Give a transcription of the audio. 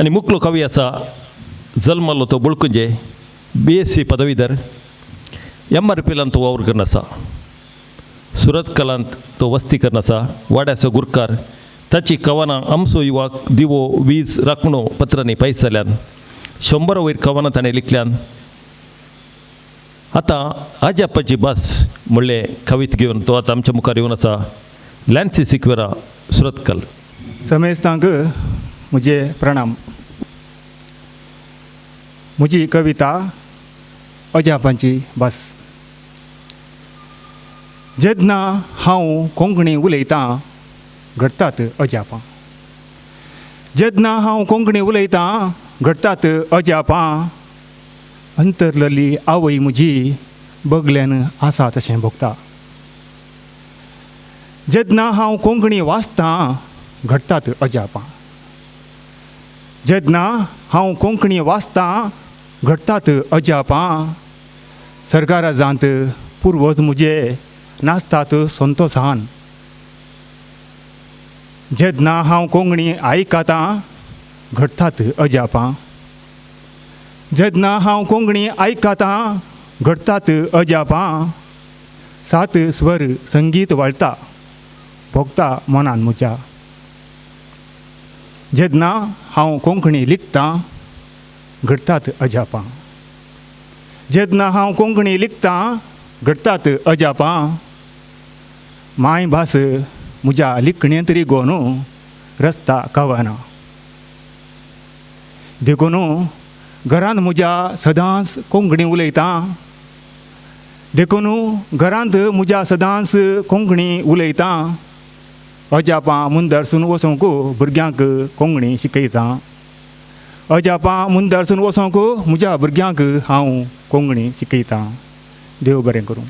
आनी मुखलो कवी आसा जल्मलो तो बुळकुंजे BSc पदवीधर MRPलान तो वावर करन आसा सुरत कलांत तो वस्ती करन आसा वाड्याचो गुरकार ताची कवनां आमचो युवाक दिवो वीज राखणो पत्रांनी पयस जाल्यान 100 वयर कवनां ताणें लिखल्यान आतां आजी आप्पाची भास म्हणले कवित घेवन तो आतां आमच्या मुखार येवन आसा लॅन्सी सिक्वेरा सुरतकल. समेस्तांक मुझे प्रणाम. मुजी कविता अजा आप्पाची भास. जेन्ना हांव कोंकणी उलयतां घडटात अजा आप्पा. जेन्ना हांव कोंकणी उलयतां घडटात अजा आप्पा. अंतरलली आवय म्हजी बगल्यान आसा तशें भोगता. जेन्ना हांव कोंकणी वाचतां घडटात अजा आप्पा. जेन्ना हांव कोंकणी वाचतां घडटात अजा आप्पा. सरकाराजांत पुर्वज म्हजे नाचतात संतोशान. जेन्ना हांव कोंकणी आयकतां घडटात अजा आप्पा. जेन्ना हांव कोंकणी आयकतां घडटात अजा आप्पा. 7 स्वर संगीत वाळटा भोगता मनान म्हज्या. जेन्ना हांव कोंकणी लिखतां घडटात अजा आप्पा. जेन्ना हांव कोंकणी लिखतां घडटात अजा आप्पा. माय भास म्हज्या लिखणेंत रिगोन रस्ता कवना. देखून घरांत म्हज्या सदांच कोंकणी उलयतां. देखून घरांत म्हज्या सदांच कोंकणी उलयतां. अजा आप्पा मुंदरसून वचोंक भुरग्यांक कोंकणी शिकयतां. अजा आप्पा मुंदरसून वचोंक म्हज्या भुरग्यांक हांव कोंकणी शिकयतां. देव बरें करूं.